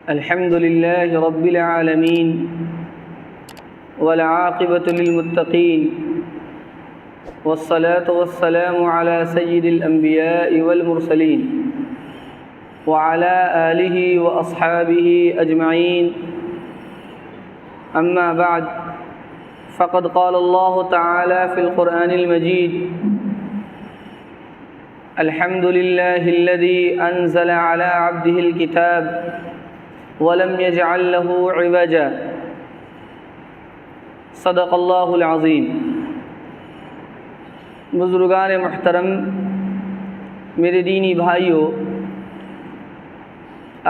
الحمد لله رب العالمين والعاقبة للمتقين والصلاة والسلام على سيد الأنبياء والمرسلين وعلى آله وأصحابه أجمعين. أما بعد، فقد قال الله تعالى في القرآن المجيد: الحمد لله الذي أنزل على عبده الكتاب ولم يجعل له عوجا. صدق اللہ العظیم. بزرگان محترم، میرے دینی بھائیوں،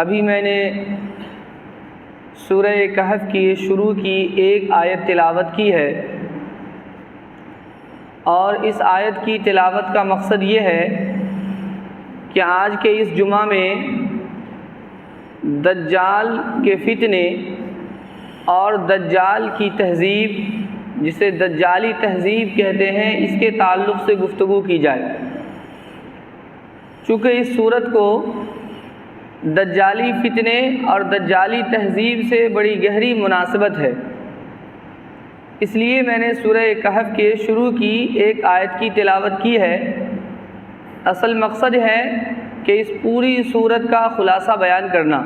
ابھی میں نے سورہ کہف کی شروع کی ایک آیت تلاوت کی ہے، اور اس آیت کی تلاوت کا مقصد یہ ہے کہ آج کے اس جمعہ میں دجال کے فتنے اور دجال کی تہذیب، جسے دجالی تہذیب کہتے ہیں، اس کے تعلق سے گفتگو کی جائے. چونکہ اس صورت کو دجالی فتنے اور دجالی تہذیب سے بڑی گہری مناسبت ہے، اس لیے میں نے سورہ کہف کے شروع کی ایک آیت کی تلاوت کی ہے. اصل مقصد ہے کہ اس پوری سورت کا خلاصہ بیان کرنا.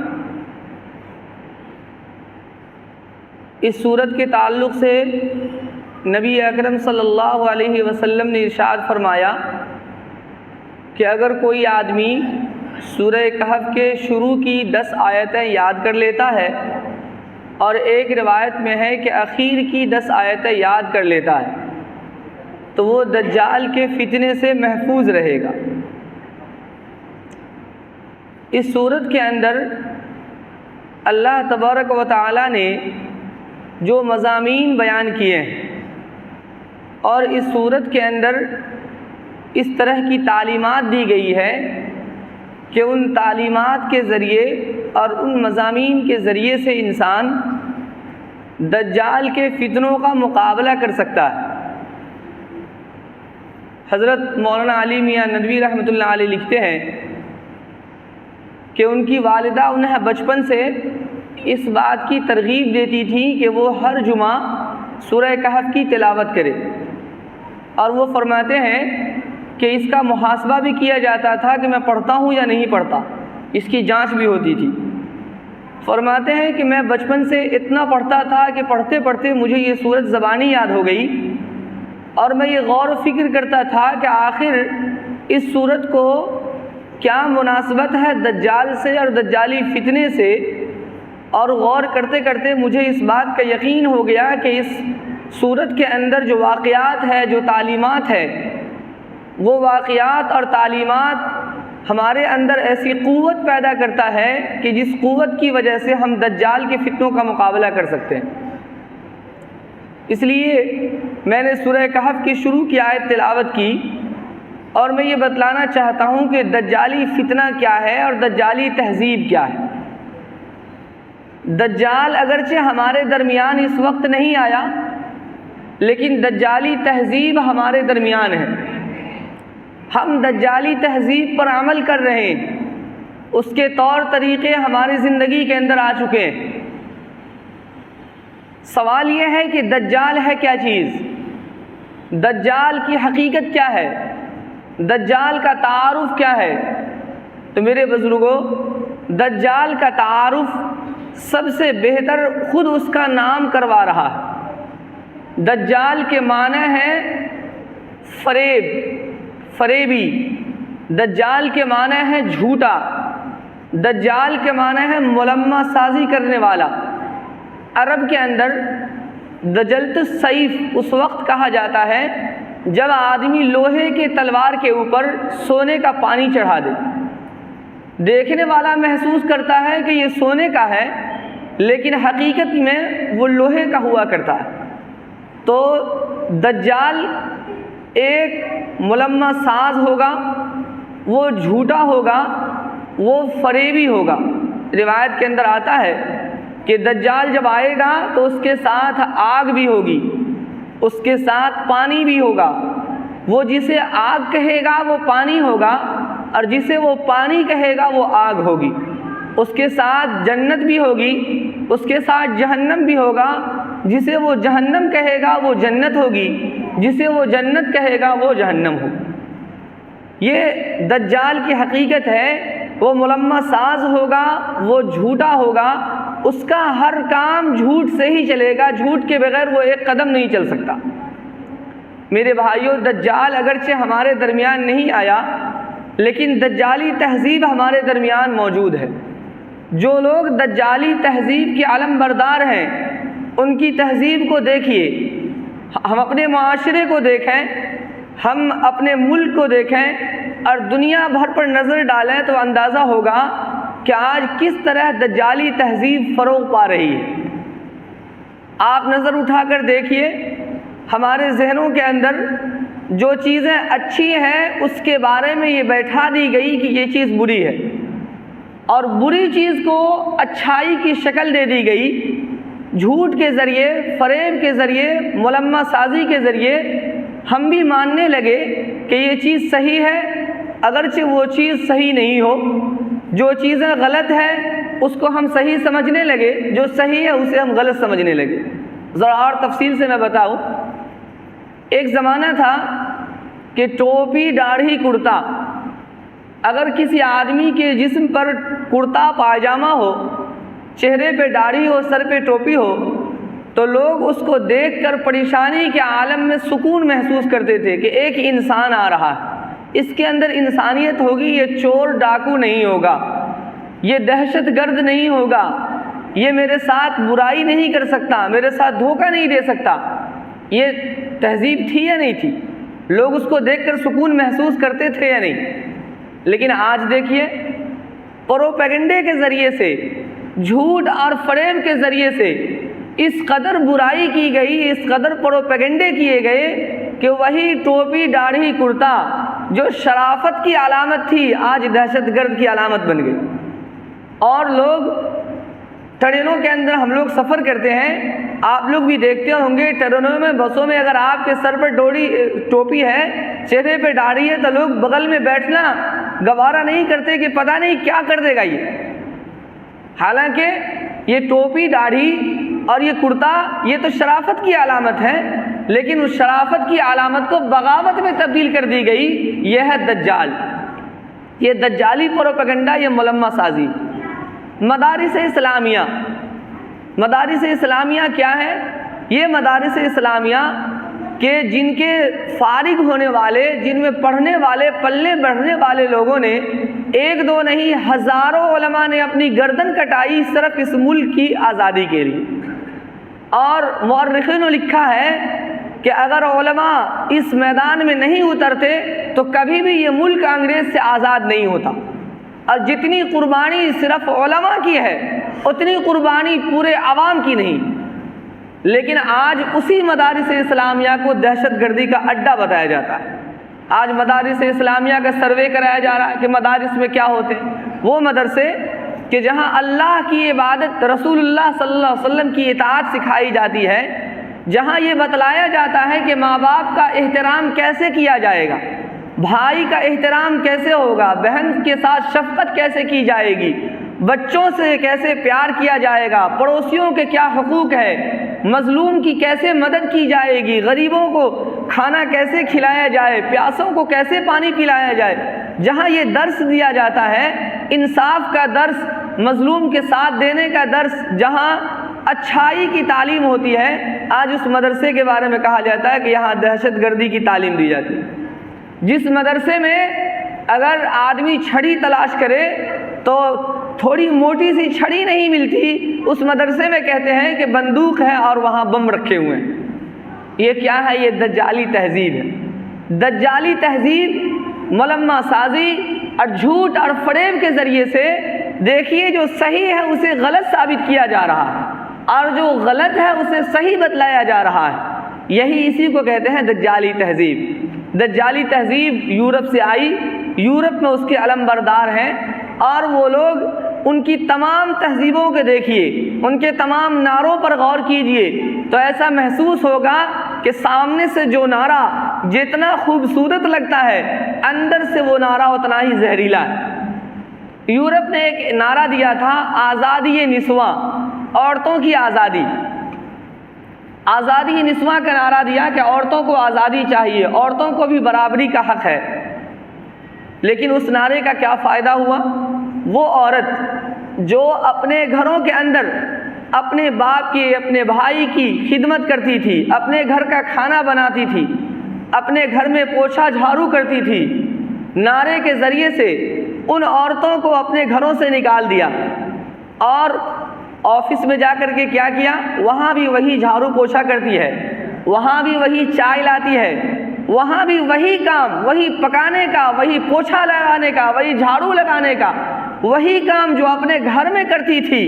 اس سورت کے تعلق سے نبی اکرم صلی اللہ علیہ وسلم نے ارشاد فرمایا کہ اگر کوئی آدمی سورہ کہف کے شروع کی 10 آیتیں یاد کر لیتا ہے، اور ایک روایت میں ہے کہ اخیر کی 10 آیتیں یاد کر لیتا ہے، تو وہ دجال کے فتنے سے محفوظ رہے گا. اس سورت کے اندر اللہ تبارک و تعالی نے جو مضامین بیان کیے ہیں، اور اس سورت کے اندر اس طرح کی تعلیمات دی گئی ہے کہ ان تعلیمات کے ذریعے اور ان مضامین کے ذریعے سے انسان دجال کے فتنوں کا مقابلہ کر سکتا ہے. حضرت مولانا علی میاں ندوی رحمۃ اللہ علیہ لکھتے ہیں کہ ان کی والدہ انہیں بچپن سے اس بات کی ترغیب دیتی تھی کہ وہ ہر جمعہ سورہ کہف کی تلاوت کرے، اور وہ فرماتے ہیں کہ اس کا محاسبہ بھی کیا جاتا تھا کہ میں پڑھتا ہوں یا نہیں پڑھتا، اس کی جانچ بھی ہوتی تھی. فرماتے ہیں کہ میں بچپن سے اتنا پڑھتا تھا کہ پڑھتے پڑھتے مجھے یہ سورت زبانی یاد ہو گئی، اور میں یہ غور و فکر کرتا تھا کہ آخر اس سورت کو کیا مناسبت ہے دجال سے اور دجالی فتنے سے. اور غور کرتے کرتے مجھے اس بات کا یقین ہو گیا کہ اس سورت کے اندر جو واقعات ہے، جو تعلیمات ہے، وہ واقعات اور تعلیمات ہمارے اندر ایسی قوت پیدا کرتا ہے کہ جس قوت کی وجہ سے ہم دجال کے فتنوں کا مقابلہ کر سکتے ہیں. اس لیے میں نے سورہ کہف کی شروع کی آیت تلاوت کی، اور میں یہ بتلانا چاہتا ہوں کہ دجالی فتنہ کیا ہے اور دجالی تہذیب کیا ہے. دجال اگرچہ ہمارے درمیان اس وقت نہیں آیا، لیکن دجالی تہذیب ہمارے درمیان ہے. ہم دجالی تہذیب پر عمل کر رہے ہیں، اس کے طور طریقے ہماری زندگی کے اندر آ چکے ہیں. سوال یہ ہے کہ دجال ہے کیا چیز، دجال کی حقیقت کیا ہے، دجال کا تعارف کیا ہے. تو میرے بزرگوں، دجال کا تعارف سب سے بہتر خود اس کا نام کروا رہا ہے. دجال کے معنی ہے فریب، فریبی. دجال کے معنی ہے جھوٹا. دجال کے معنی ہے ملمہ سازی کرنے والا. عرب کے اندر دجلت السیف اس وقت کہا جاتا ہے جب آدمی لوہے کے تلوار کے اوپر سونے کا پانی چڑھا دے. دیکھنے والا محسوس کرتا ہے کہ یہ سونے کا ہے، لیکن حقیقت میں وہ لوہے کا ہوا کرتا ہے. تو دجال ایک ملمہ ساز ہوگا، وہ جھوٹا ہوگا، وہ فریبی ہوگا. روایت کے اندر آتا ہے کہ دجال جب آئے گا تو اس کے ساتھ آگ بھی ہوگی، اس کے ساتھ پانی بھی ہوگا. وہ جسے آگ کہے گا وہ پانی ہوگا، اور جسے وہ پانی کہے گا وہ آگ ہوگی. اس کے ساتھ جنت بھی ہوگی، اس کے ساتھ جہنم بھی ہوگا، جسے وہ جہنم کہے گا وہ جنت ہوگی، جسے وہ جنت کہے گا وہ جہنم ہوگی۔ یہ دجال کی حقیقت ہے، وہ ملمہ ساز ہوگا، وہ جھوٹا ہوگا، اس کا ہر کام جھوٹ سے ہی چلے گا، جھوٹ کے بغیر وہ ایک قدم نہیں چل سکتا۔ میرے بھائیوں، دجال اگرچہ ہمارے درمیان نہیں آیا، لیکن دجالی تہذیب ہمارے درمیان موجود ہے۔ جو لوگ دجالی تہذیب کے علم بردار ہیں، ان کی تہذیب کو دیکھیے، ہم اپنے معاشرے کو دیکھیں، ہم اپنے ملک کو دیکھیں اور دنیا بھر پر نظر ڈالیں تو اندازہ ہوگا کہ آج کس طرح دجالی تہذیب فروغ پا رہی ہے۔ آپ نظر اٹھا کر دیکھیے، ہمارے ذہنوں کے اندر جو چیزیں اچھی ہیں اس کے بارے میں یہ بیٹھا دی گئی کہ یہ چیز بری ہے، اور بری چیز کو اچھائی کی شکل دے دی گئی، جھوٹ کے ذریعے، فریب کے ذریعے، ملمہ سازی کے ذریعے ہم بھی ماننے لگے کہ یہ چیز صحیح ہے، اگرچہ وہ چیز صحیح نہیں ہو۔ جو چیزیں غلط ہیں اس کو ہم صحیح سمجھنے لگے، جو صحیح ہے اسے ہم غلط سمجھنے لگے۔ ذرا اور تفصیل سے میں بتاؤں، ایک زمانہ تھا کہ ٹوپی، داڑھی، کرتا، اگر کسی آدمی کے جسم پر کرتا پاجامہ ہو، چہرے پہ داڑھی ہو، سر پہ ٹوپی ہو، تو لوگ اس کو دیکھ کر پریشانی کے عالم میں سکون محسوس کرتے تھے کہ ایک انسان آ رہا ہے، اس کے اندر انسانیت ہوگی، یہ چور ڈاکو نہیں ہوگا، یہ دہشت گرد نہیں ہوگا، یہ میرے ساتھ برائی نہیں کر سکتا، میرے ساتھ دھوکہ نہیں دے سکتا۔ یہ تہذیب تھی یا نہیں تھی؟ لوگ اس کو دیکھ کر سکون محسوس کرتے تھے یا نہیں؟ لیکن آج دیکھیے، پروپیگنڈے کے ذریعے سے، جھوٹ اور فریب کے ذریعے سے اس قدر برائی کی گئی، اس قدر پروپیگنڈے کیے گئے کہ وہی ٹوپی، داڑھی، کرتا جو شرافت کی علامت تھی آج دہشت گرد کی علامت بن گئی۔ اور لوگ ٹرینوں کے اندر ہم لوگ سفر کرتے ہیں، آپ لوگ بھی دیکھتے ہوں گے، ٹرینوں میں، بسوں میں اگر آپ کے سر پر ٹوپی ہے، چہرے پہ داڑھی ہے، تو لوگ بغل میں بیٹھنا گوارا نہیں کرتے کہ پتہ نہیں کیا کر دے گا یہ۔ حالانکہ یہ ٹوپی، داڑھی اور یہ کرتا، یہ تو شرافت کی علامت ہے، لیکن اس شرافت کی علامت کو بغاوت میں تبدیل کر دی گئی۔ یہ ہے دجال، یہ دجالی پروپیگنڈا، یہ ملمہ سازی۔ مدارس اسلامیہ، مدارس اسلامیہ کیا ہے؟ یہ مدارس اسلامیہ کہ جن کے فارغ ہونے والے، جن میں پڑھنے والے، پلے بڑھنے والے لوگوں نے، ایک دو نہیں ہزاروں علماء نے اپنی گردن کٹائی صرف اس ملک کی آزادی کے لیے۔ اور مورخین نے لکھا ہے کہ اگر علماء اس میدان میں نہیں اترتے تو کبھی بھی یہ ملک انگریز سے آزاد نہیں ہوتا۔ اور جتنی قربانی صرف علماء کی ہے، اتنی قربانی پورے عوام کی نہیں۔ لیکن آج اسی مدارس اسلامیہ کو دہشت گردی کا اڈا بتایا جاتا ہے۔ آج مدارس اسلامیہ کا سروے کرایا جا رہا ہے کہ مدارس میں کیا ہوتے ہیں۔ وہ مدرسے کہ جہاں اللہ کی عبادت، رسول اللہ صلی اللہ علیہ وسلم کی اطاعت سکھائی جاتی ہے، جہاں یہ بتلایا جاتا ہے کہ ماں باپ کا احترام کیسے کیا جائے گا، بھائی کا احترام کیسے ہوگا، بہن کے ساتھ شفقت کیسے کی جائے گی، بچوں سے کیسے پیار کیا جائے گا، پڑوسیوں کے کیا حقوق ہے، مظلوم کی کیسے مدد کی جائے گی، غریبوں کو کھانا کیسے کھلایا جائے، پیاسوں کو کیسے پانی پلایا جائے، جہاں یہ درس دیا جاتا ہے، انصاف کا درس، مظلوم کے ساتھ دینے کا درس، جہاں اچھائی کی تعلیم ہوتی ہے، آج اس مدرسے کے بارے میں کہا جاتا ہے کہ یہاں دہشت گردی کی تعلیم دی جاتی ہے۔ جس مدرسے میں اگر آدمی چھڑی تلاش کرے تو تھوڑی موٹی سی چھڑی نہیں ملتی، اس مدرسے میں کہتے ہیں کہ بندوق ہے اور وہاں بم رکھے ہوئے ہیں۔ یہ کیا ہے؟ یہ دجالی تہذیب ہے۔ دجالی تہذیب ملمہ سازی اور جھوٹ اور فریب کے ذریعے سے دیکھیے جو صحیح ہے اسے غلط ثابت کیا جا رہا ہے، اور جو غلط ہے اسے صحیح بتلایا جا رہا ہے۔ یہی اسی کو کہتے ہیں دجالی تہذیب۔ دجالی تہذیب یورپ سے آئی، یورپ میں اس کے علم بردار ہیں، اور وہ لوگ ان کی تمام تہذیبوں کے دیکھیے، ان کے تمام نعروں پر غور کیجئے تو ایسا محسوس ہوگا کہ سامنے سے جو نعرہ جتنا خوبصورت لگتا ہے، اندر سے وہ نعرہ اتنا ہی زہریلا ہے۔ یورپ نے ایک نعرہ دیا تھا آزادی نسواں، عورتوں کی آزادی۔ آزادی نسواں کا نعرہ دیا کہ عورتوں کو آزادی چاہیے، عورتوں کو بھی برابری کا حق ہے۔ لیکن اس نعرے کا کیا فائدہ ہوا؟ وہ عورت جو اپنے گھروں کے اندر اپنے باپ کی، اپنے بھائی کی خدمت کرتی تھی، اپنے گھر کا کھانا بناتی تھی، اپنے گھر میں پوچھا جھاڑو کرتی تھی، نعرے کے ذریعے سے ان عورتوں کو اپنے گھروں سے نکال دیا اور آفس میں جا کر کے کیا کیا؟ وہاں بھی وہی جھاڑو پوچھا کرتی ہے، وہاں بھی وہی چائے لاتی ہے، وہاں بھی وہی کام، وہی پکانے کا، وہی پوچھا لگانے کا، وہی جھاڑو لگانے کا، وہی کام جو اپنے گھر میں کرتی تھی،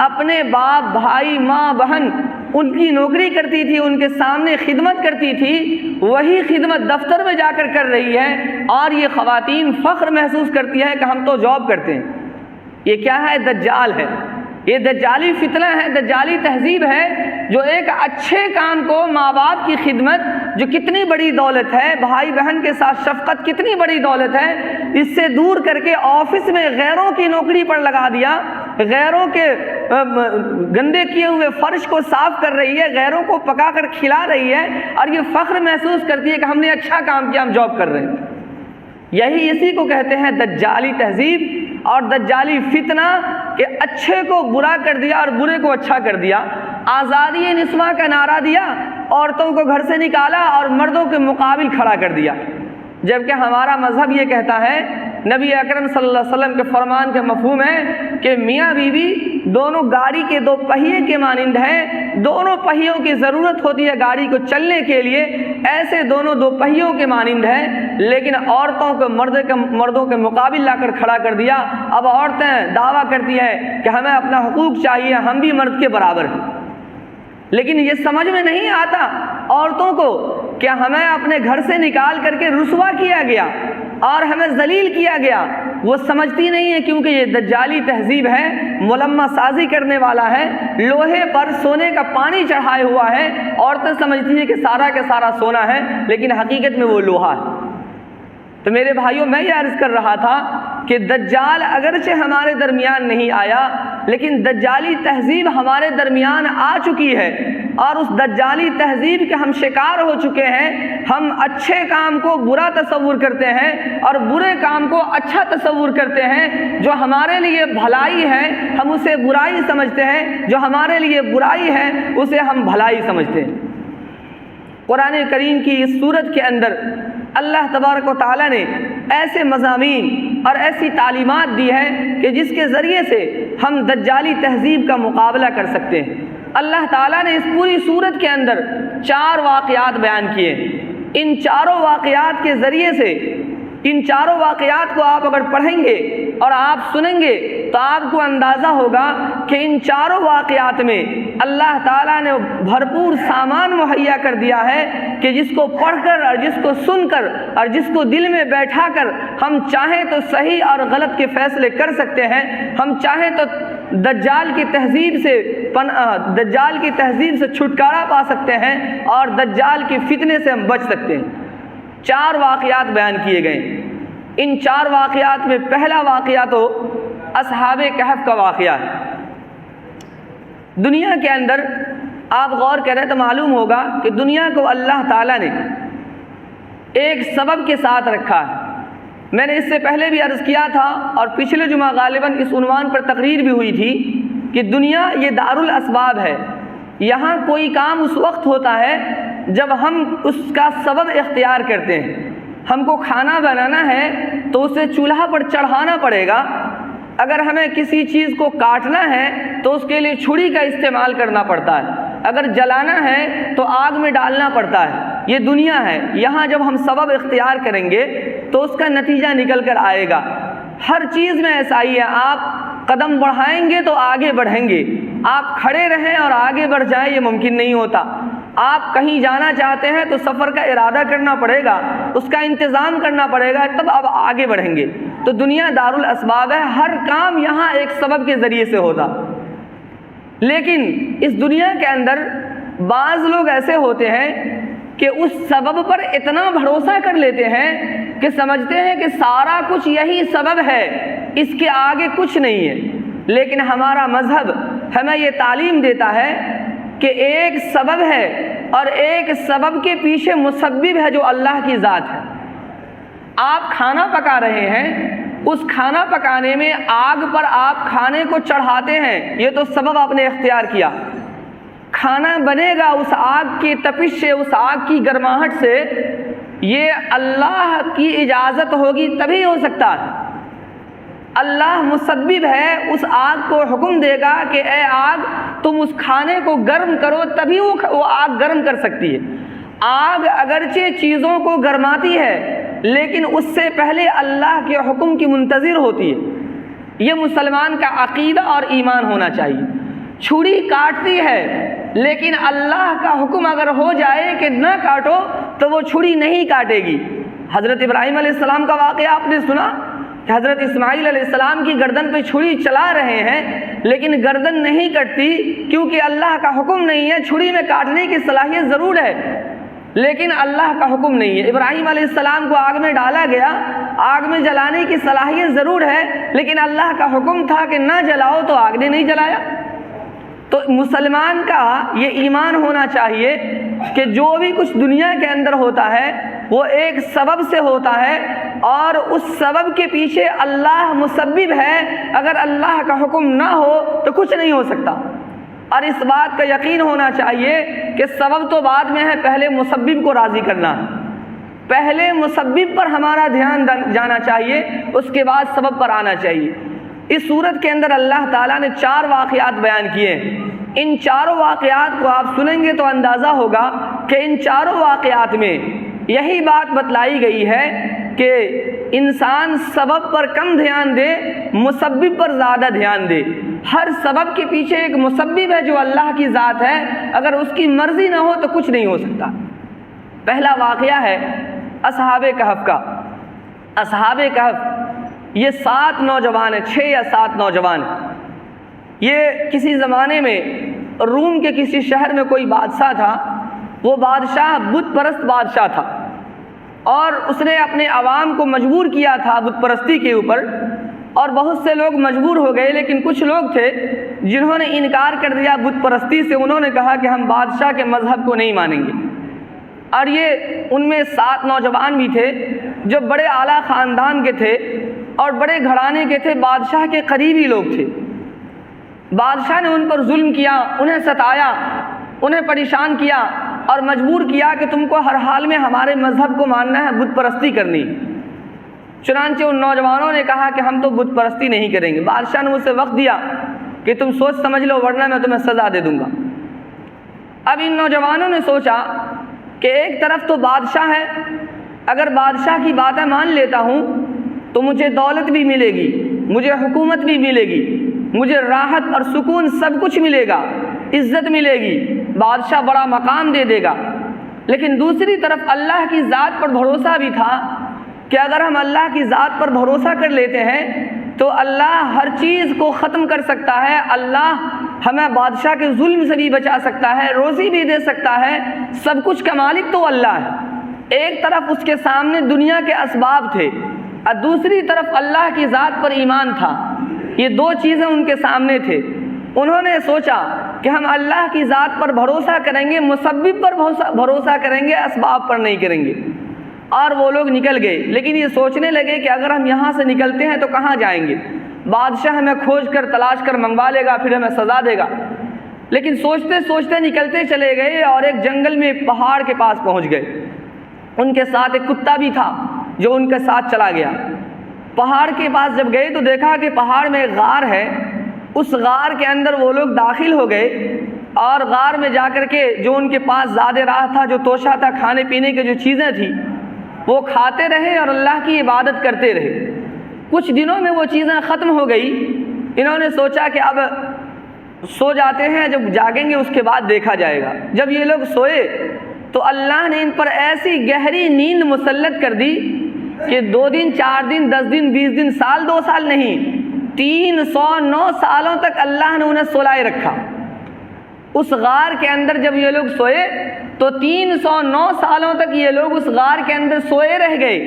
اپنے باپ، بھائی، ماں، بہن ان کی نوکری کرتی تھی، ان کے سامنے خدمت کرتی تھی، وہی خدمت دفتر میں جا کر کر رہی ہے۔ اور یہ خواتین فخر محسوس کرتی ہے کہ ہم تو جاب کرتے ہیں۔ یہ کیا ہے؟ دجال ہے، یہ دجالی فتنہ ہے، دجالی تہذیب ہے، جو ایک اچھے کام کو، ماں باپ کی خدمت جو کتنی بڑی دولت ہے، بھائی بہن کے ساتھ شفقت کتنی بڑی دولت ہے، اس سے دور کر کے آفس میں غیروں کی نوکری پر لگا دیا، غیروں کے گندے کیے ہوئے فرش کو صاف کر رہی ہے، غیروں کو پکا کر کھلا رہی ہے، اور یہ فخر محسوس کرتی ہے کہ ہم نے اچھا کام کیا، ہم جاب کر رہے ہیں۔ یہی اسی کو کہتے ہیں دجالی تہذیب اور دجالی فتنہ، کہ اچھے کو برا کر دیا اور برے کو اچھا کر دیا۔ آزادی نسواں کا نعرہ دیا، عورتوں کو گھر سے نکالا اور مردوں کے مقابل کھڑا کر دیا، جبکہ ہمارا مذہب یہ کہتا ہے، نبی اکرم صلی اللہ علیہ وسلم کے فرمان کا مفہوم ہے کہ میاں بیوی دونوں گاڑی کے دو پہیے کے مانند ہیں، دونوں پہیوں کی ضرورت ہوتی ہے گاڑی کو چلنے کے لیے، ایسے دونوں دو پہیوں کے مانند ہیں، لیکن عورتوں کو مردوں کے مقابل لا کر کھڑا کر دیا۔ اب عورتیں دعویٰ کرتی ہیں کہ ہمیں اپنا حقوق چاہیے، ہم بھی مرد کے برابر ہیں، لیکن یہ سمجھ میں نہیں آتا عورتوں کو کہ ہمیں اپنے گھر سے نکال کر کے رسوا کیا گیا اور ہمیں ذلیل کیا گیا۔ وہ سمجھتی نہیں ہے، کیونکہ یہ دجالی تہذیب ہے، ملمہ سازی کرنے والا ہے، لوہے پر سونے کا پانی چڑھائے ہوا ہے۔ عورتیں سمجھتی ہیں کہ سارا کا سارا سونا ہے، لیکن حقیقت میں وہ لوہا ہے۔ تو میرے بھائیوں، میں یہ عرض کر رہا تھا کہ دجال اگرچہ ہمارے درمیان نہیں آیا، لیکن دجالی تہذیب ہمارے درمیان آ چکی ہے، اور اس دجالی تہذیب کے ہم شکار ہو چکے ہیں۔ ہم اچھے کام کو برا تصور کرتے ہیں اور برے کام کو اچھا تصور کرتے ہیں۔ جو ہمارے لیے بھلائی ہے ہم اسے برائی سمجھتے ہیں، جو ہمارے لیے برائی ہے اسے ہم بھلائی سمجھتے ہیں۔ قرآن کریم کی اس سورت کے اندر اللہ تبارک و تعالیٰ نے ایسے مضامین اور ایسی تعلیمات دی ہے کہ جس کے ذریعے سے ہم دجالی تہذیب کا مقابلہ کر سکتے ہیں۔ اللہ تعالیٰ نے اس پوری سورت کے اندر 4 واقعات بیان کیے۔ ان چاروں واقعات کے ذریعے سے، ان چاروں واقعات کو آپ اگر پڑھیں گے اور آپ سنیں گے تو آپ کو اندازہ ہوگا کہ ان چاروں واقعات میں اللہ تعالیٰ نے بھرپور سامان مہیا کر دیا ہے کہ جس کو پڑھ کر اور جس کو سن کر اور جس کو دل میں بیٹھا کر ہم چاہیں تو صحیح اور غلط کے فیصلے کر سکتے ہیں، ہم چاہیں تو دجال کی تہذیب سے چھٹکارا پا سکتے ہیں اور دجال کے فتنے سے ہم بچ سکتے ہیں۔ 4 واقعات بیان کیے گئے۔ ان 4 واقعات میں پہلا واقعہ تو اصحاب کہف کا واقعہ ہے۔ دنیا کے اندر آپ غور کریں تو معلوم ہوگا کہ دنیا کو اللہ تعالیٰ نے ایک سبب کے ساتھ رکھا ہے۔ میں نے اس سے پہلے بھی عرض کیا تھا اور پچھلے جمعہ غالباً اس عنوان پر تقریر بھی ہوئی تھی کہ دنیا یہ دار الاسباب ہے۔ یہاں کوئی کام اس وقت ہوتا ہے جب ہم اس کا سبب اختیار کرتے ہیں۔ ہم کو کھانا بنانا ہے تو اسے چولہا پر چڑھانا پڑے گا، اگر ہمیں کسی چیز کو کاٹنا ہے تو اس کے لیے چھری کا استعمال کرنا پڑتا ہے، اگر جلانا ہے تو آگ میں ڈالنا پڑتا ہے۔ یہ دنیا ہے، یہاں جب ہم سبب اختیار کریں گے تو اس کا نتیجہ نکل کر آئے گا۔ ہر چیز میں ایسا ہی ہے، آپ قدم بڑھائیں گے تو آگے بڑھیں گے، آپ کھڑے رہیں اور آگے بڑھ جائیں یہ ممکن نہیں ہوتا۔ آپ کہیں جانا چاہتے ہیں تو سفر کا ارادہ کرنا پڑے گا، اس کا انتظام کرنا پڑے گا، تب آپ آگے بڑھیں گے۔ تو دنیا دار الاسباب ہے، ہر کام یہاں ایک سبب کے ذریعے سے ہوتا۔ لیکن اس دنیا کے اندر بعض لوگ ایسے ہوتے ہیں کہ اس سبب پر اتنا بھروسہ کر لیتے ہیں کہ سمجھتے ہیں کہ سارا کچھ یہی سبب ہے، اس کے آگے کچھ نہیں ہے۔ لیکن ہمارا مذہب ہمیں یہ تعلیم دیتا ہے کہ ایک سبب ہے اور ایک سبب کے پیچھے مسبب ہے جو اللہ کی ذات ہے۔ آپ کھانا پکا رہے ہیں، اس کھانا پکانے میں آگ پر آپ کھانے کو چڑھاتے ہیں، یہ تو سبب آپ نے اختیار کیا۔ کھانا بنے گا اس آگ کی تپش سے، اس آگ کی گرماہٹ سے، یہ اللہ کی اجازت ہوگی تبھی ہو سکتا ہے۔ اللہ مسبب ہے، اس آگ کو حکم دے گا کہ اے آگ تم اس کھانے کو گرم کرو، تبھی وہ آگ گرم کر سکتی ہے۔ آگ اگرچہ چیزوں کو گرماتی ہے لیکن اس سے پہلے اللہ کے حکم کی منتظر ہوتی ہے۔ یہ مسلمان کا عقیدہ اور ایمان ہونا چاہیے۔ چھری کاٹتی ہے لیکن اللہ کا حکم اگر ہو جائے کہ نہ کاٹو تو وہ چھری نہیں کاٹے گی۔ حضرت ابراہیم علیہ السلام کا واقعہ آپ نے سنا کہ حضرت اسماعیل علیہ السلام کی گردن پہ چھری چلا رہے ہیں لیکن گردن نہیں کٹتی کیونکہ اللہ کا حکم نہیں ہے۔ چھری میں کاٹنے کی صلاحیت ضرور ہے لیکن اللہ کا حکم نہیں ہے۔ ابراہیم علیہ السلام کو آگ میں ڈالا گیا، آگ میں جلانے کی صلاحیت ضرور ہے لیکن اللہ کا حکم تھا کہ نہ جلاؤ تو آگ نے نہیں جلایا۔ تو مسلمان کا یہ ایمان ہونا چاہیے کہ جو بھی کچھ دنیا کے اندر ہوتا ہے وہ ایک سبب سے ہوتا ہے اور اس سبب کے پیچھے اللہ مسبب ہے۔ اگر اللہ کا حکم نہ ہو تو کچھ نہیں ہو سکتا۔ اور اس بات کا یقین ہونا چاہیے کہ سبب تو بعد میں ہے، پہلے مسبب کو راضی کرنا ہے۔ پہلے مسبب پر ہمارا دھیان جانا چاہیے، اس کے بعد سبب پر آنا چاہیے۔ اس صورت کے اندر اللہ تعالیٰ نے 4 واقعات بیان کیے ہیں۔ ان چاروں واقعات کو آپ سنیں گے تو اندازہ ہوگا کہ ان چاروں واقعات میں یہی بات بتلائی گئی ہے کہ انسان سبب پر کم دھیان دے، مسبب پر زیادہ دھیان دے۔ ہر سبب کے پیچھے ایک مسبب ہے جو اللہ کی ذات ہے، اگر اس کی مرضی نہ ہو تو کچھ نہیں ہو سکتا۔ پہلا واقعہ ہے اصحاب کہف کا۔ اصحاب کہف یہ 7 نوجوان ہیں، 6 یا 7 نوجوان۔ یہ کسی زمانے میں روم کے کسی شہر میں کوئی بادشاہ تھا، وہ بادشاہ بت پرست بادشاہ تھا اور اس نے اپنے عوام کو مجبور کیا تھا بت پرستی کے اوپر، اور بہت سے لوگ مجبور ہو گئے لیکن کچھ لوگ تھے جنہوں نے انکار کر دیا بت پرستی سے۔ انہوں نے کہا کہ ہم بادشاہ کے مذہب کو نہیں مانیں گے۔ اور یہ ان میں 7 نوجوان بھی تھے جو بڑے اعلیٰ خاندان کے تھے اور بڑے گھرانے کے تھے، بادشاہ کے قریبی لوگ تھے۔ بادشاہ نے ان پر ظلم کیا، انہیں ستایا، انہیں پریشان کیا اور مجبور کیا کہ تم کو ہر حال میں ہمارے مذہب کو ماننا ہے، بت پرستی کرنی۔ چنانچہ ان نوجوانوں نے کہا کہ ہم تو بت پرستی نہیں کریں گے۔ بادشاہ نے اسے وقت دیا کہ تم سوچ سمجھ لو ورنہ میں تمہیں سزا دے دوں گا۔ اب ان نوجوانوں نے سوچا کہ ایک طرف تو بادشاہ ہے، اگر بادشاہ کی باتیں مان لیتا ہوں تو مجھے دولت بھی ملے گی، مجھے حکومت بھی ملے گی، مجھے راحت اور سکون سب کچھ ملے گا، عزت ملے گی، بادشاہ بڑا مقام دے دے گا۔ لیکن دوسری طرف اللہ کی ذات پر بھروسہ بھی تھا کہ اگر ہم اللہ کی ذات پر بھروسہ کر لیتے ہیں تو اللہ ہر چیز کو ختم کر سکتا ہے، اللہ ہمیں بادشاہ کے ظلم سے بھی بچا سکتا ہے، روزی بھی دے سکتا ہے، سب کچھ کا مالک تو اللہ ہے۔ ایک طرف اس کے سامنے دنیا کے اسباب تھے اور دوسری طرف اللہ کی ذات پر ایمان تھا۔ یہ 2 چیزیں ان کے سامنے تھے۔ انہوں نے سوچا کہ ہم اللہ کی ذات پر بھروسہ کریں گے، مسبب پر بھروسہ کریں گے، اسباب پر نہیں کریں گے۔ اور وہ لوگ نکل گئے، لیکن یہ سوچنے لگے کہ اگر ہم یہاں سے نکلتے ہیں تو کہاں جائیں گے؟ بادشاہ ہمیں کھوج کر تلاش کر منگوا لے گا، پھر ہمیں سزا دے گا۔ لیکن سوچتے سوچتے نکلتے چلے گئے اور ایک جنگل میں پہاڑ کے پاس پہنچ گئے۔ ان کے ساتھ ایک کتا بھی تھا جو ان کے ساتھ چلا گیا۔ پہاڑ کے پاس جب گئے تو دیکھا کہ پہاڑ میں ایک غار ہے۔ اس غار کے اندر وہ لوگ داخل ہو گئے اور غار میں جا کر کے جو ان کے پاس زاد راہ تھا، جو توشہ تھا، کھانے پینے کی جو چیزیں تھیں وہ کھاتے رہے اور اللہ کی عبادت کرتے رہے۔ کچھ دنوں میں وہ چیزیں ختم ہو گئی۔ انہوں نے سوچا کہ اب سو جاتے ہیں، جب جاگیں گے اس کے بعد دیکھا جائے گا۔ جب یہ لوگ سوئے تو اللہ نے ان پر ایسی گہری نیند مسلط کر دی کہ 2 دن 4 دن 10 دن 20 دن سال 2 سال نہیں، 309 سالوں تک اللہ نے انہیں سلائے رکھا۔ اس غار کے اندر جب یہ لوگ سوئے تو 309 سالوں تک یہ لوگ اس غار کے اندر سوئے رہ گئے۔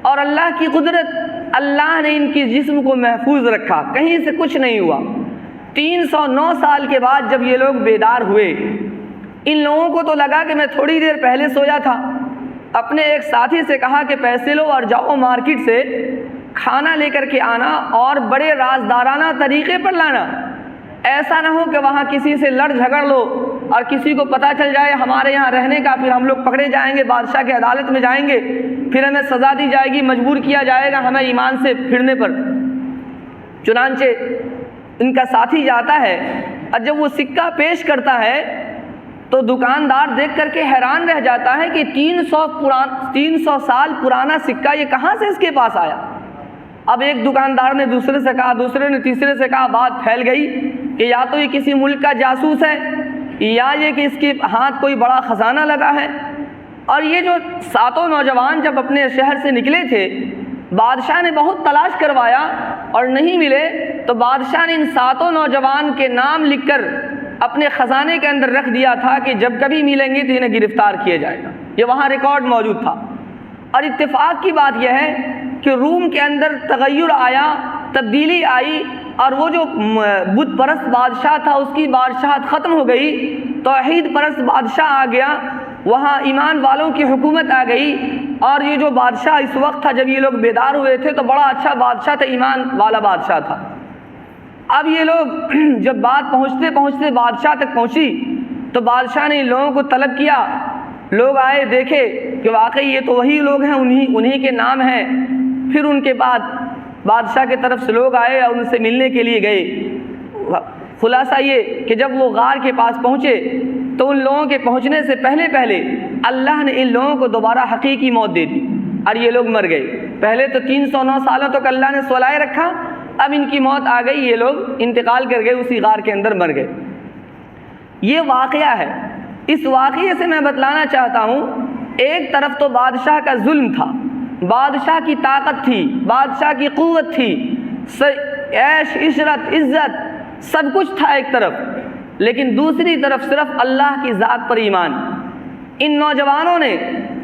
اور اللہ کی قدرت، اللہ نے ان کی جسم کو محفوظ رکھا، کہیں سے کچھ نہیں ہوا۔ 309 سال کے بعد جب یہ لوگ بیدار ہوئے، ان لوگوں کو تو لگا کہ میں تھوڑی دیر پہلے سویا تھا۔ اپنے ایک ساتھی سے کہا کہ پیسے لو اور جاؤ مارکیٹ سے کھانا لے کر کے آنا اور بڑے رازدارانہ طریقے پر لانا، ایسا نہ ہو کہ وہاں کسی سے لڑ جھگڑ لو اور کسی کو پتہ چل جائے ہمارے یہاں رہنے کا، پھر ہم لوگ پکڑے جائیں گے، بادشاہ کی عدالت میں جائیں گے، پھر ہمیں سزا دی جائے گی، مجبور کیا جائے گا ہمیں ایمان سے پھرنے پر۔ چنانچہ ان کا ساتھی جاتا ہے اور جب وہ سکہ پیش کرتا ہے تو دکاندار دیکھ کر کے حیران رہ جاتا ہے کہ 300 سال پرانا سکہ یہ کہاں سے اس کے پاس آیا۔ اب ایک دکاندار نے دوسرے سے کہا، دوسرے نے تیسرے سے کہا، بات پھیل گئی کہ یا تو یہ کسی ملک کا جاسوس ہے یا یہ کہ اس کے ہاتھ کوئی بڑا خزانہ لگا ہے۔ اور یہ جو 7 نوجوان جب اپنے شہر سے نکلے تھے، بادشاہ نے بہت تلاش کروایا اور نہیں ملے، تو بادشاہ نے ان 7 نوجوان کے نام لکھ کر اپنے خزانے کے اندر رکھ دیا تھا کہ جب کبھی ملیں گے تو انہیں گرفتار کیا جائے گا۔ یہ وہاں ریکارڈ موجود تھا۔ اور اتفاق کی بات یہ ہے کہ روم کے اندر تغیر آیا، تبدیلی آئی، اور وہ جو بت پرست بادشاہ تھا اس کی بادشاہت ختم ہو گئی، توحید پرست بادشاہ آ گیا، وہاں ایمان والوں کی حکومت آ گئی۔ اور یہ جو بادشاہ اس وقت تھا جب یہ لوگ بیدار ہوئے تھے تو بڑا اچھا بادشاہ تھا، ایمان والا بادشاہ تھا۔ اب یہ لوگ جب بات پہنچتے پہنچتے بادشاہ تک پہنچی تو بادشاہ نے ان لوگوں کو طلب کیا، لوگ آئے، دیکھے کہ واقعی یہ تو وہی لوگ ہیں، انہی کے نام ہیں۔ پھر ان کے بعد بادشاہ کے طرف سے لوگ آئے اور ان سے ملنے کے لیے گئے۔ خلاصہ یہ کہ جب وہ غار کے پاس پہنچے تو ان لوگوں کے پہنچنے سے پہلے اللہ نے ان لوگوں کو دوبارہ حقیقی موت دے دی اور یہ لوگ مر گئے۔ پہلے تو 309 سالوں تک اللہ نے سلائے رکھا، اب ان کی موت آ گئی، یہ لوگ انتقال کر گئے، اسی غار کے اندر مر گئے۔ یہ واقعہ ہے۔ اس واقعے سے میں بتلانا چاہتا ہوں، ایک طرف تو بادشاہ کا ظلم تھا، بادشاہ کی طاقت تھی، بادشاہ کی قوت تھی، عیش عشرت عزت سب کچھ تھا ایک طرف، لیکن دوسری طرف صرف اللہ کی ذات پر ایمان۔ ان نوجوانوں نے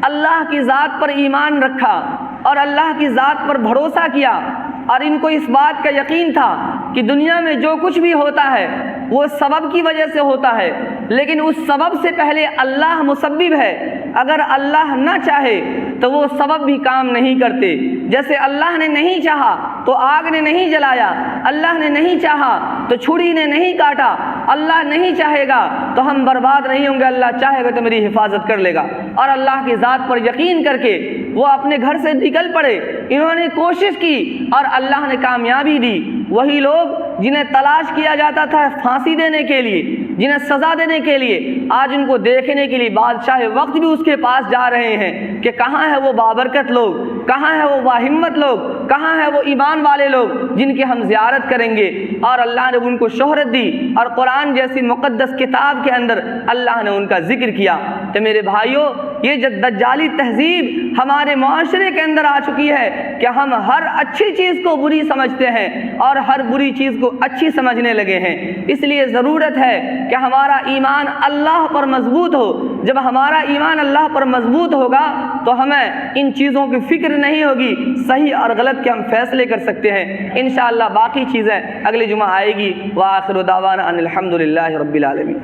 اللہ کی ذات پر ایمان رکھا اور اللہ کی ذات پر بھروسہ کیا، اور ان کو اس بات کا یقین تھا کہ دنیا میں جو کچھ بھی ہوتا ہے وہ سبب کی وجہ سے ہوتا ہے، لیکن اس سبب سے پہلے اللہ مسبب ہے۔ اگر اللہ نہ چاہے تو وہ سبب بھی کام نہیں کرتے۔ جیسے اللہ نے نہیں چاہا تو آگ نے نہیں جلایا، اللہ نے نہیں چاہا تو چھری نے نہیں کاٹا، اللہ نہیں چاہے گا تو ہم برباد نہیں ہوں گے، اللہ چاہے گا تو میری حفاظت کر لے گا۔ اور اللہ کی ذات پر یقین کر کے وہ اپنے گھر سے نکل پڑے، انہوں نے کوشش کی اور اللہ نے کامیابی دی۔ وہی لوگ جنہیں تلاش کیا جاتا تھا پھانسی دینے کے لیے، جنہیں سزا دینے کے لیے، آج ان کو دیکھنے کے لیے بادشاہ وقت بھی اس کے پاس جا رہے ہیں کہ کہاں ہے وہ بابرکت لوگ، کہاں ہے وہ باہمت لوگ، کہاں ہے وہ ایمان والے لوگ جن کی ہم زیارت کریں گے۔ اور اللہ نے ان کو شہرت دی، اور قرآن جیسی مقدس کتاب کے اندر اللہ نے ان کا ذکر کیا۔ تو میرے بھائیوں، یہ دجالی تہذیب ہمارے معاشرے کے اندر آ چکی ہے کہ ہم ہر اچھی چیز کو بری سمجھتے ہیں اور ہر بری چیز کو اچھی سمجھنے لگے ہیں۔ اس لیے ضرورت ہے کہ ہمارا ایمان اللہ پر مضبوط ہو۔ جب ہمارا ایمان اللہ پر مضبوط ہوگا تو ہمیں ان چیزوں کی فکر نہیں ہوگی، صحیح اور غلط کے ہم فیصلے کر سکتے ہیں۔ انشاءاللہ باقی چیزیں اگلے جمعہ آئے گی۔ وآخر دعوانا ان الحمدللہ رب العالمین۔